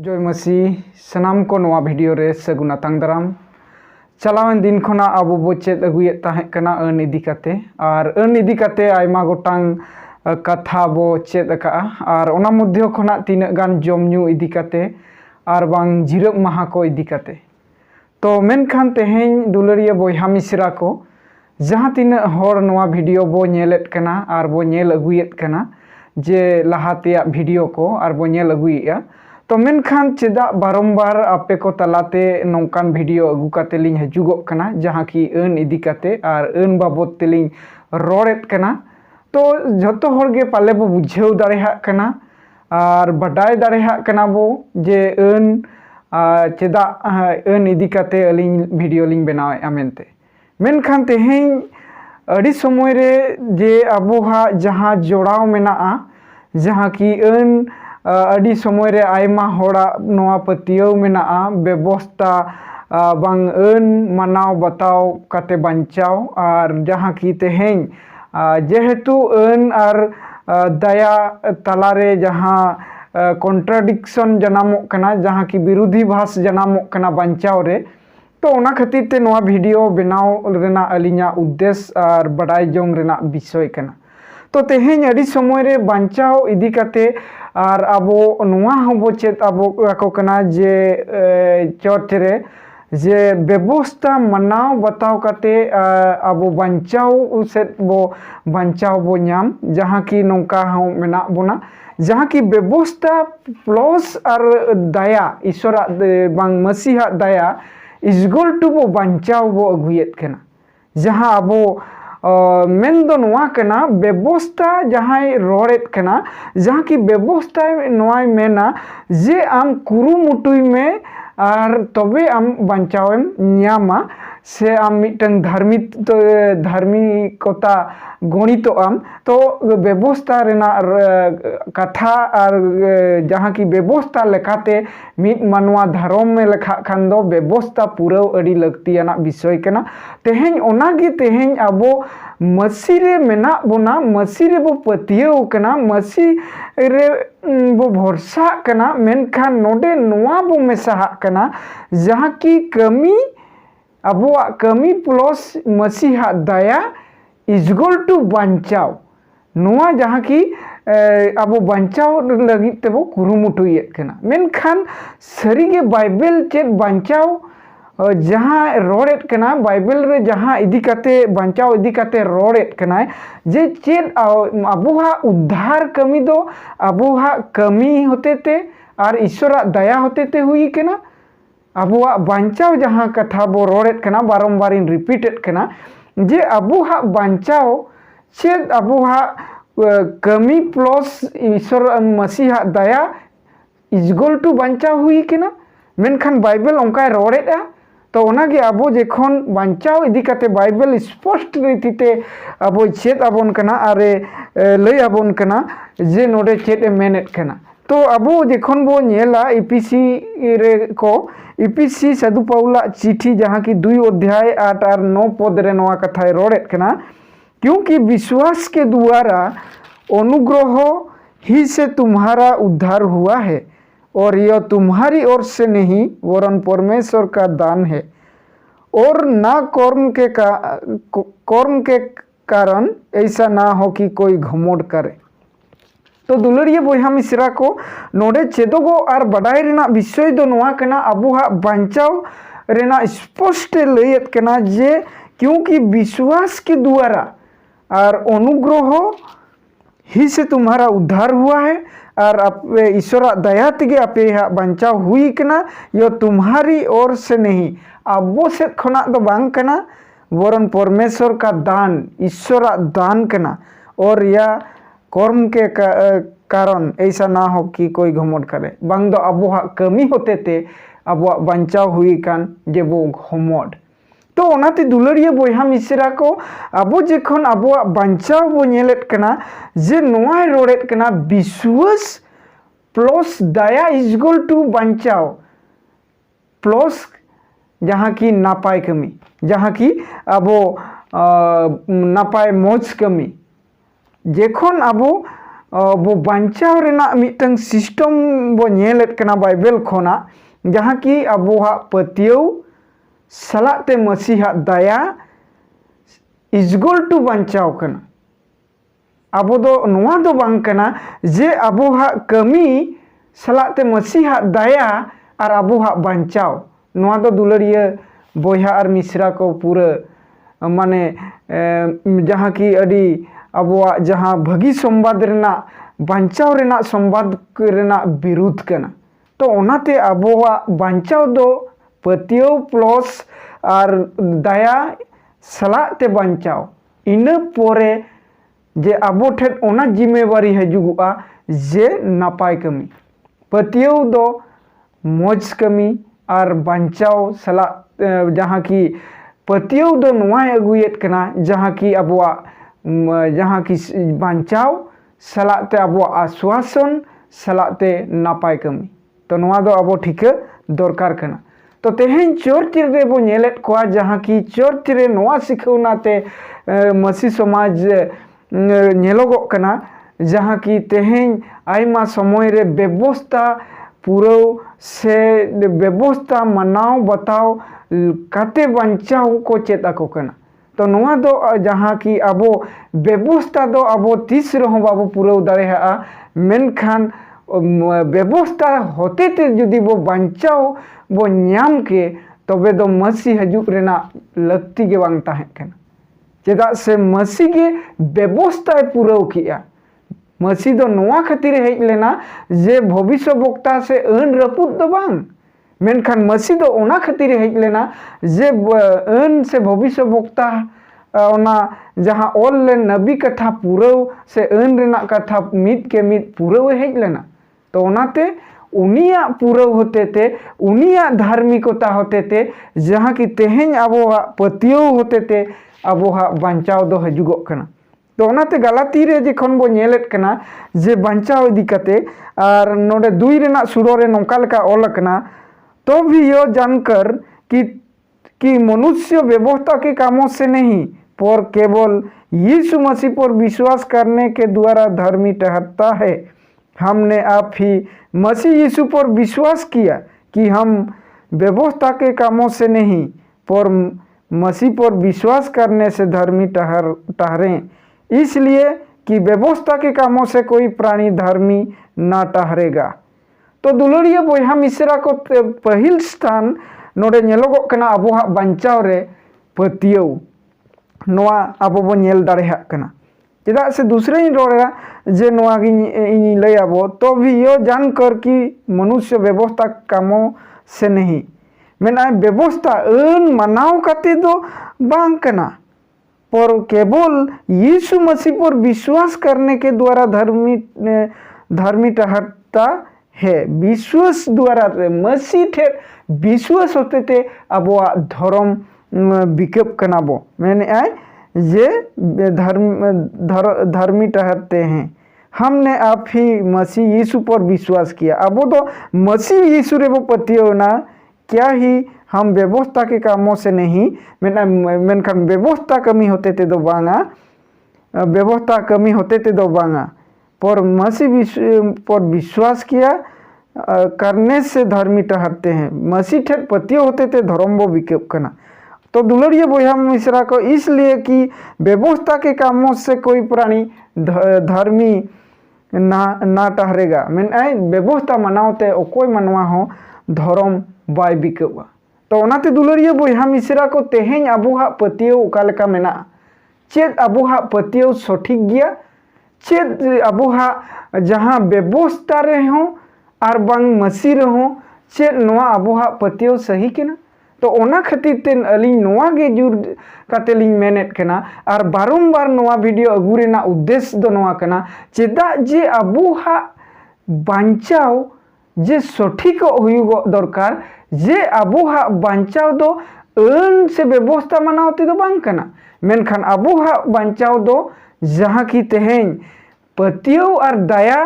जय मसी सनाम को नवा वीडियो रे सगुना तांगदाराम चलावन दिन खना आबो बो चेद अगुयेद ताहें कना अन इदी काते और अन इदी काते आयमा गोटांग कथा बो चेद अका और ओना मध्य खना तीना गान जमन्यू इदी काते और बांग जिरब माहा को इदी काते तो मेनखान तेहें दुलरिया बोयहा मिसरा को जहाँ तीना हर नवा वीडियो बो नेलेद कना और बो नेल अगुयेद कना जे लहातेया वीडियो को और बो नेल अगुयेया तो मेनखान चेदा बारंबार आपे को तलाते नौकान वीडियो अगु काते लिंग हजुगोग कना जहाँ की अन इदी काते और अन बाबत तेलिंग रोड़ेद कना तो जतो हरगे पाले बो बुझेव दाड़ेहा कना और बाडाय दाड़ेहा कना बो जे अन चेदा अन इदी काते अलिंग वीडियो लिंग बनावेआ मेनते मेनखान तेहें अड़ी समय रे जे आबोहा जहाँ जोड़ाव मेनाआ जहाँ की अन अड़ी समय रे आयमा होड़ा नवा पतियाव मेनाआ व्यवस्था बांग अन मानाव बताव काते बांचाव और जहाँ की तेहें जेहेतु अन और दया तलारे जहाँ कॉन्ट्राडिक्शन जनामोग कना जहाँ की विरोधी भाष जनामोग कना बांचाव रे तो ओना खातिर ते नवा वीडियो बनाव रेना अलिंगा उद्देश्य और बड़ाई जोंग रेना विषय कना तो तेहें अड़ी समय रे बांचाव इदी काते और आबो नुआ हबो चेत आबो को कना जे चर्च रे जे व्यवस्था मनाव बताव काते आबो बांचाव से बो बांचाव बो नाम जहाँ की नौका हो मेना बोना जहाँ की व्यवस्था प्लस और दया ईश्वरा बांग मसीहा दया इजगोल टू बो बांचाव बो अगुयेद कना जहाँ आबो मेन दो नुआ कना व्यवस्था जहाँ रोड़ेद कना जहाँ की व्यवस्था नुआ मेना जे आम कुरुमुटुई में और तबे आम बांचावेम न्यामा से आम मिटन धार्मिकता गणित आम तो व्यवस्था रेना कथा और जहाँ की व्यवस्था लेखाते मिट मानवा धर्म में लेखा खान दो व्यवस्था पूरा अड़ी लगतियाना विषय कना तेहें ओनागे तेहें आबो मसी रे मेना बोना मसी रे बो पतियाव कना मसी रे बो भरोसा कना मेनखान नोडे नोआ बो मेसाहा कना जहाँ की कमी आबोआ कमी प्लस मसीहा दया इजगोल टू बांचाव नोआ जहाँ की आबो बांचाव लगित तेबो कुरुमुटुयेद कना मेनखान सरीगे बाइबल चेद बांचाव जहाँ रोड़ेद कना बाइबल रे जहाँ इदी काते बांचाव इदी काते रोड़ेद कना जे चेद आबोहा उद्धार कमी दो आबोहा कमी होते ते और ईश्वरा दया होते ते हुई कना आबोहा बांचाव जहाँ कथा बो रोड़ेद कना बारंबार इन रिपीटेड कना जे आबोहा बांचाव चेद आबोहा कमी प्लस ईश्वर मसीहा दया इजगोल टू बांचाव हुई कना मेनखान बाइबल ओंकाय रोड़ेदा तो ओनागे आबो जेखन बांचाव इदी काते बाइबल स्पष्ट रीतिते आबो चेद आबोन कना आरे लई आबोन कना जे नोडे चेद मेनेद कना तो आबो जेखन बो नेला ईपीसी रे को ईपीसी साधु पाउला चिठी जहाँ की 2 अध्याय 8 और 9 पद रे नवा कथा रोड़ेद कना क्योंकि विश्वास के द्वारा अनुग्रह ही से तुम्हारा उद्धार हुआ है और यह तुम्हारी ओर से नहीं वरन परमेश्वर का दान है और ना कर्म के कारण ऐसा ना हो कि कोई घमंड करे तो दुलरिया बोयहा मिसरा को नोडे चेदोगो और बडाय रेना विषय दो नोआ कना आबोहा बांचाव रेना स्पष्ट लयेद कना जे क्योंकि विश्वास के द्वारा और अनुग्रह ही से तुम्हारा उद्धार हुआ है और आप ईश्वरा दया तेगे आपे बांचाव हुई कना यो तुम्हारी ओर से नहीं आबो से खना दो बांग कना वरन परमेश्वर का दान ईश्वरा दान कना और या कर्म के कारण ऐसा ना हो कि कोई घमंड करे बांग दो आबोहा कमी होते ते आबोआ बांचाव हुई कान जे बो घमंड तो ओनाते दुलरिया बोयहा मिसरा को आबो जेखन आबोआ बांचाव बो नेलेद कना जे नोआ रोड़ेद कना विश्वास प्लस दया इजगोल टू बांचाव प्लस जहाँ की नापाय कमी जहाँ की आबो नापाय मोज कमी जेखन आबो बो बांचाव रेना मिटंग सिस्टम बो नेलेत कना बाइबल खोना जहाँ कि अबोहा पतियौ सलाते मसीहा दया इजगोल टू बांचाव कना अबो दो नोआ दो बांग कना जे अबोहा कमी सलाते मसीहा दया और अबोहा बांचाव नोआ दो दुलड़िया बोया और मिश्रा को पूरा माने जहाँ की अड़ी अबोआ जहाँ भगी संवाद रेना बांचाव रेना संवाद रेना विरुद्ध कना तो ओनाते अबोआ बांचाव दो पतियो प्लस और दया सलाते बांचाव इन पोरे जे अबो ठेन ओना जिम्मेवारी हजुगुआ जे नापाय कमी पतियो दो मौज कमी और बांचाव सला जहाँ की पतियो दो नोआ अगुएत कना जहाँ की अबोआ जहाँ की बांचाव सलाते अबो आश्वासन सलाते नापाय कमी तो नोआ दो अबो ठीक दरकार कना तो तेहें चर्च रे बो नेलेत कोआ जहाँ की चर्च रे नोआ सिखौनाते मसी समाज नेलोगोग कना जहाँ की तेहें आयमा समय रे व्यवस्था पूरा से व्यवस्था मनाव बताओ काते बांचाव को चेत आको कना तो नोआ दो जहाँ की अबो व्यवस्था दो अबो तीस रहो बाबो पूरा दाड़ेहा मेनखान व्यवस्था होते ते जुदी वो बांचाव वो न्याम के तबे दो मसी हजुग रेना लक्ति के बांग ताहें कना चेदा से मसी के व्यवस्था पूरा किया मसी दो नोआ खातिर हेज लेना जे भविष्य वक्ता से अन रपुद दो बांग मेनखान मसी दो ओना खातिर हेज लेना जे अन से भविष्य वक्ता ओना जहाँ ऑल ले नबी कथा पूरा से अन रेना कथा मिद के मिद पूरा हेज लेना तो ओनाते उनिया पूरा होते थे उनिया धार्मिकता होते थे जहाँ की तेहें अबोहा पतियो होते थे अबोहा बांचाव दो हजुगो कना तो ओनाते गलाती रे जखन बो नेलेत कना जे बांचाव इदी कते और नोडे दुई रेना सुरो रे नोंका लेका ऑल कना तो भी यो जानकर कि मनुष्य व्यवस्था के कामों से नहीं पर केवल यीशु मसीह पर विश्वास करने के द्वारा धर्मी ठहरता है। हमने आप ही मसीह यीशु पर विश्वास किया कि हम व्यवस्था के कामों से नहीं पर मसीह पर विश्वास करने से धर्मी ठहरें, इसलिए कि व्यवस्था के कामों से कोई प्राणी धर्मी ना ठहरेगा। तो दुलड़िया बोया मिश्रा को पहिल स्थान नोडे नेलोगोग कना अबोहा बांचाव रे पतियो नोआ अबो बो नेल दाड़ेहा कना चेदा से दूसरे रोड़ा जे नोआ गी लैयाबो तो भी यो जानकर कि मनुष्य व्यवस्था कामों से नहीं मेना व्यवस्था अन मनाव काते दो बांग कना पर केवल यीशु मसीह पर विश्वास करने के द्वारा धर्मी ठहरता है। विश्वास द्वारा मसीह ठेर विश्वास होते थे अबोआ धर्म विकप कनाबो मैंने आए ये धर्मी ठहरते हैं। हमने आप ही मसीह यीशु पर विश्वास किया अब तो मसीह यीशु रे वो पति होना क्या ही हम व्यवस्था के कामों से नहीं मेनखान व्यवस्था कमी होते थे दो बांगा व्यवस्था कमी होते थे दो बांगा पर मसीह पर विश्वास किया करने से धर्मी ठहरते हैं। मसीह ठेर पति होते थे धर्म वो विकप करना तो दुलड़िया बोया मिश्रा को इसलिए कि व्यवस्था के कामों से कोई प्राणी धर्मी ना ठहरेगा मैंने व्यवस्था मनावते कोई मनवा हो धर्म बाय बिकवा तो ओनाते दुलड़िया बोया मिश्रा को तेहें अबोहा पतियो उकालेका मेना चेद अबोहा पतियो सठिक गया चेद अबोहा जहाँ व्यवस्था रे हो और बांग मसी रहो चेद नोआ अबोहा पतियो सही केना तो ओना खातिर तेन अलिंग नोआ गे जुर काते लिंग मेनेट कना और बारंबार नोआ वीडियो अगु रेना उद्देश्य दो नोआ कना चेदा जे अबोहा बांचाव जे सठिक हुयुगो दरकार जे अबोहा बांचाव दो अन से व्यवस्था मनावते दो बांग कना मेनखान अबोहा बांचाव दो जहाँ की तेहें पतियो और दया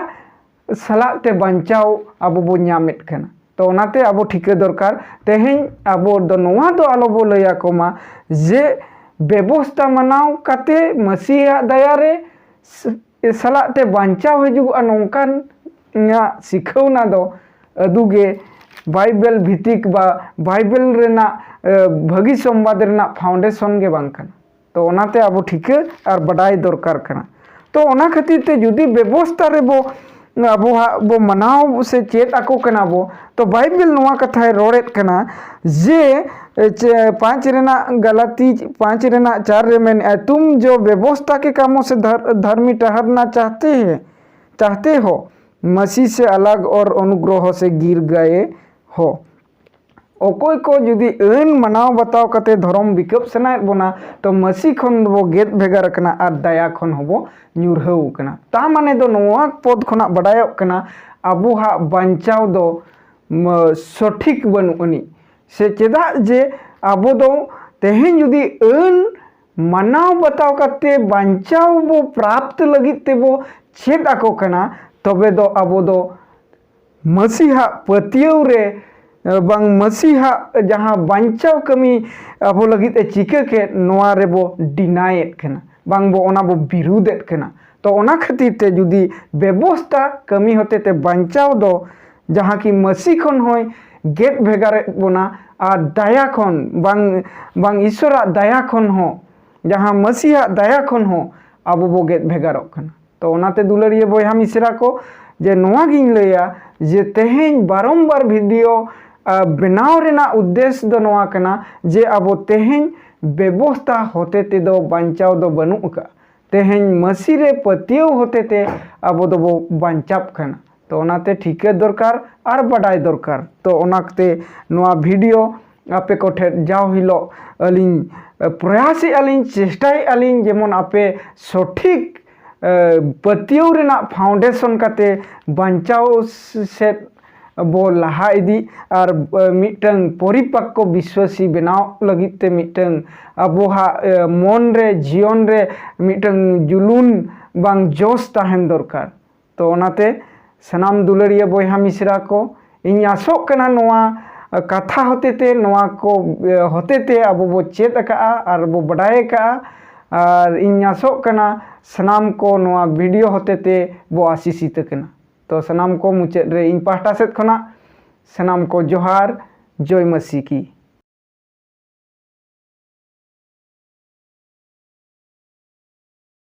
सलाते बांचाव अबो बो ᱧᱟᱢᱮᱫ कना तो ओनाते अबो ठिके दरकार तेहें अबो दो नोआ दो आलो बो लैया कोमा जे व्यवस्था मनाव काते मसीहा दया रे सालाग ते बांचाव हिजुगुआ नोंकान शिखावना दो अदुगे बाइबल भित्तिक बा बाइबल रेना भागी संवाद रेना फाउंडेशन गे बांग कना। तो ओनाते आबो ठिका और बडाय दरकार कना। तो ओना खातिर ते जुदी व्यवस्था रे बो आबो बो मनाव से चेत आको कना बो तो बाइबल नोआ कथाय रोड़ेत कना जे 5 रेना गलाती 5 रेना 4 रे मेन तुम जो व्यवस्था के कामों से धर्मी ठहरना चाहते हो मसीह से अलग और अनुग्रह से गिर गए हो। अकोय को जुदी अन मनाव बताव कते धर्म बिकब सनायत बोना तो मसीह खन बो गेद भेगार कना और दया खन होबो ᱧᱩᱨᱦᱟᱹᱣ कना। ता माने दो नोआ पद खना बडायक कना आबो हा बांचाव दो सठिक बनुअनी से चेदा जे आबो दो तेहेन जुदी अन मनाव बताव कते बांचाव बो प्राप्त लगित ते बो चेद आको कना तबे दो आबो दो मसीहा पतियव रे बांग मसीहा जहाँ बांचाव कमी आबो लगित चिका के नोआ रे बो डिनायत कना बांग बो ओना बो विरुद्धेत कना। तो ओना खातिर ते जुदी व्यवस्था कमी होते ते बांचाव दो जहाँ की मसीह खन होय गेट भेगारे बोना और दया खन बांग ईश्वरा दया खन हो जहाँ मसीहा दया खन हो आबो बो गेट भेगारोक कना। तो ओनाते दुलरिया बयहा मिसरा को जे नोआ गिन लैया जे तेहेन बारंबार वीडियो बनाव रेना उद्देश्य दो नोआ कना जे आबो तेहेन व्यवस्था होते ते दो बांचाव दो बनुक का तेहेन मसीह रे पतियव होते ते आबो दो बो बांचाव कना। तो ओनाते ठीके दरकार और बडाय दरकार। तो ओनाते नोआ वीडियो आपे कोठे जाओ हिलो अलिन प्रयासी अलिन चेष्टाई अलिन जेमन आपे सठिक पतियव रेना फाउंडेशन काते बांचाव से बो लहा इदी और मिटंग परिपक्व विश्वासी बनाव लगिते मिटंग अबोहा मन रे जीवन रे मिटंग जुलून बांग जोश ताहेन दरकार। तो ओनाते सनाम दुलरिया बयहा मिसरा को इन आसोक कना नोआ कथा होते नोआ को होते अब बो चेत का और बो बडाय का और इन आसोक कना सनाम को नोआ वीडियो होते बो आशीषित कना। तो सनाम को मुचाद रे इन पाहटा सेद खना सनाम को जोहार जय मसीह की।